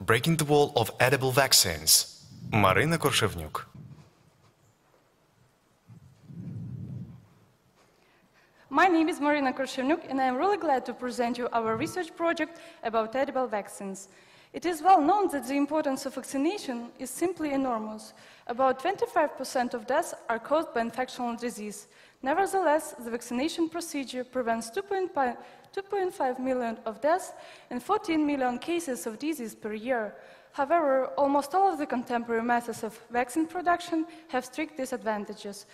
Breaking the wall of edible vaccines. Maryna Korshevnyuk. My name is Maryna Korshevnyuk, and I am really glad to present you our research project about edible vaccines. It is well known that the importance of vaccination is simply enormous. About 25% of deaths are caused by infectious disease. Nevertheless, the vaccination procedure prevents 2.5 million of deaths and 14 million cases of disease per year. However, almost all of the contemporary methods of vaccine production have strict disadvantages,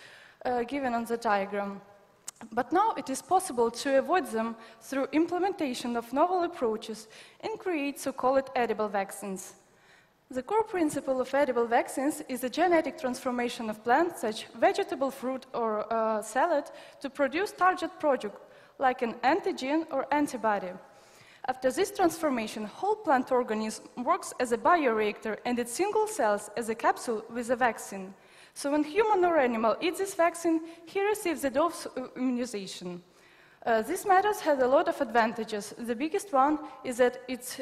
given on the diagram. But now it is possible to avoid them through implementation of novel approaches and create so-called edible vaccines. The core principle of edible vaccines is the genetic transformation of plants, such as vegetable, fruit, or salad, to produce target product, like an antigen or antibody. After this transformation, whole plant organism works as a bioreactor and its single cells as a capsule with a vaccine. So when human or animal eats this vaccine, he receives the dose of immunization. These methods have a lot of advantages. The biggest one is that its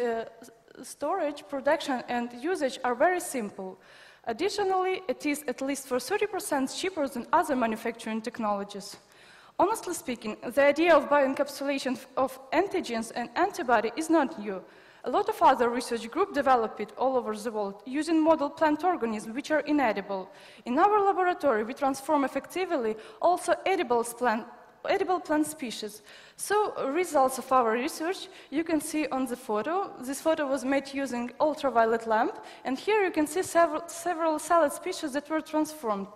storage, production, and usage are very simple. Additionally, it is at least for 30% cheaper than other manufacturing technologies. Honestly speaking, the idea of bioencapsulation of antigens and antibody is not new. A lot of other research groups develop it all over the world using model plant organisms which are inedible. In our laboratory, we transform effectively also edible plant species. So, results of our research you can see on the photo. This photo was made using ultraviolet lamp, and here you can see several salad species that were transformed.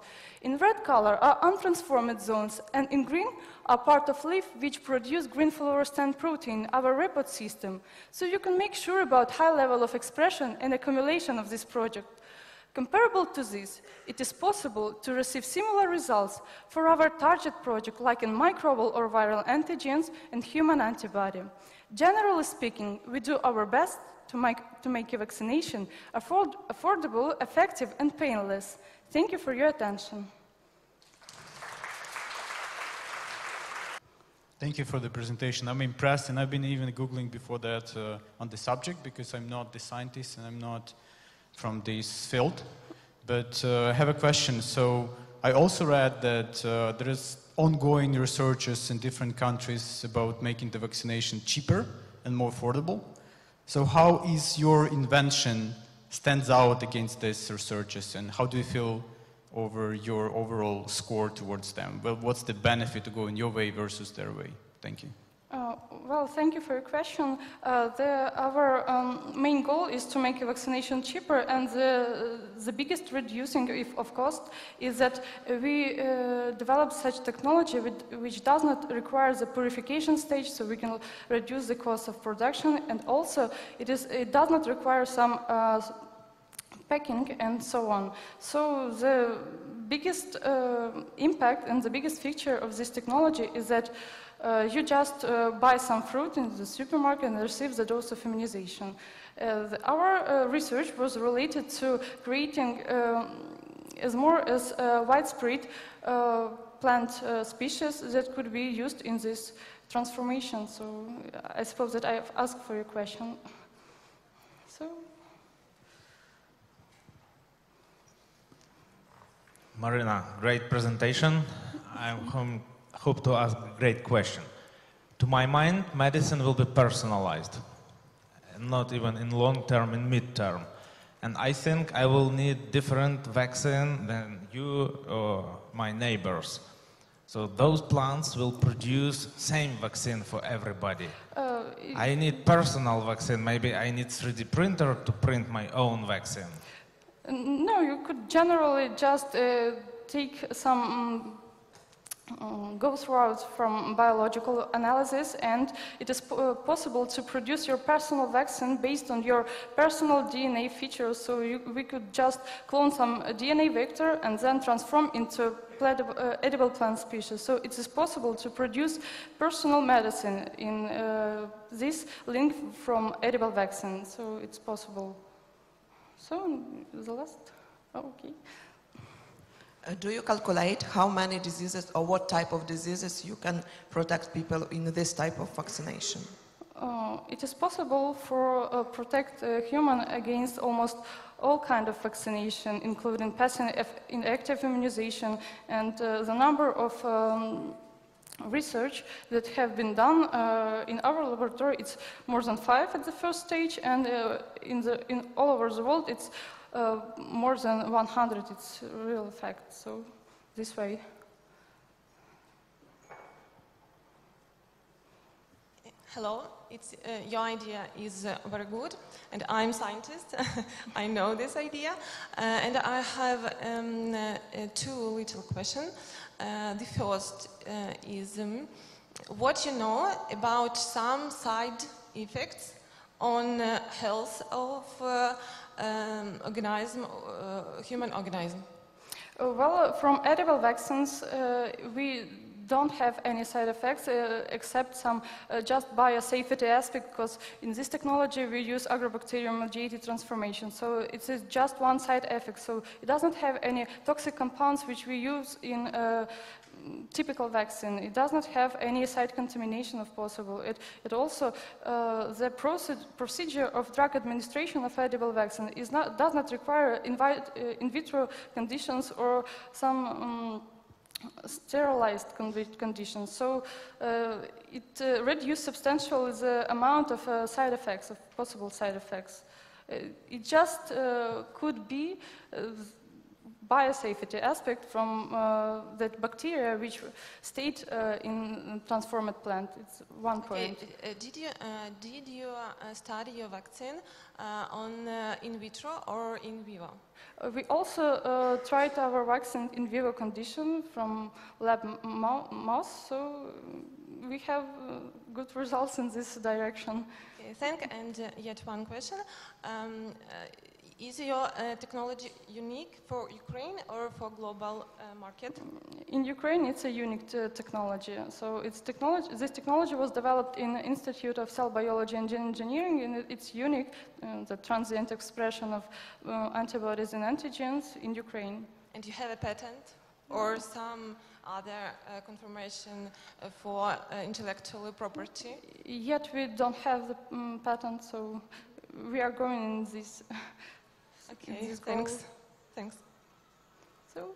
In red color are untransformed zones, and in green are part of leaf which produce green fluorescent protein, our repot system. So you can make sure about high level of expression and accumulation of this project. Comparable to this, it is possible to receive similar results for our target project, like in microbial or viral antigens and human antibody. Generally speaking, we do our best to make a vaccination affordable, effective, and painless. Thank you for your attention. Thank you for the presentation. I'm impressed, and I've been even Googling before that on the subject, because I'm not the scientist and I'm not from this field. But I have a question. So I also read that there is ongoing researches in different countries about making the vaccination cheaper and more affordable. So how is your invention stands out against these researches, and how do you feel over your overall score towards them? Well, what's the benefit to go in your way versus their way? Thank you. Well, thank you for your question. Our main goal is to make a vaccination cheaper, and the biggest reducing of cost is that we develop such technology which does not require the purification stage, so we can reduce the cost of production, and also it does not require some packing and so on. So the biggest impact and the biggest feature of this technology is that you just buy some fruit in the supermarket and receive the dose of immunization. Our research was related to creating as widespread plant species that could be used in this transformation. So I suppose that I have asked for your question. So. Maryna, great presentation. I hope to ask a great question. To my mind, medicine will be personalized, not even in long term, in mid term. And I think I will need different vaccine than you or my neighbors. So those plants will produce same vaccine for everybody. I need personal vaccine. Maybe I need 3D printer to print my own vaccine. No, you could generally just take some go through from biological analysis, and it is possible to produce your personal vaccine based on your personal DNA features. So we could just clone some DNA vector and then transform into edible plant species. So it is possible to produce personal medicine in this link from edible vaccine. So it's possible. So the last, okay. Do you calculate how many diseases or what type of diseases you can protect people in this type of vaccination? it is possible for protect a human against almost all kind of vaccination, including passive inactive immunization, and the number of research that have been done in our laboratory, it's more than 5 at the first stage, and in all over the world it's more than 100. It's a real fact. So this way. Hello, your idea is very good, and I'm a scientist. I know this idea, and I have 2 little questions. The first is what you know about some side effects on health of human organism? Well, from edible vaccines, we don't have any side effects except some just biosafety aspect, because in this technology we use agrobacterium-mediated transformation. So it is just one side effect. So it doesn't have any toxic compounds which we use in typical vaccine. It does not have any site contamination if possible. It also, the procedure of drug administration of edible vaccine does not require in vitro conditions or some sterilized conditions. So it reduced substantially the amount of side effects, of possible side effects. It just could be biosafety aspect from that bacteria which stayed in transformed plant. It's one point. Did you study your vaccine on in vitro or in vivo? We also tried our vaccine in vivo condition from lab mouse, so we have good results in this direction. Okay, thank you. And yet one question. Is your technology unique for Ukraine or for global market? In Ukraine, it's a unique technology. So this technology was developed in the Institute of Cell Biology and Gene Engineering, and it's unique, the transient expression of antibodies and antigens in Ukraine. And you have a patent or some other confirmation for intellectual property? Yet we don't have the patent, so we are going in this. Okay, thanks. Thanks. So,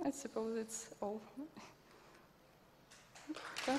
I suppose it's all. Okay.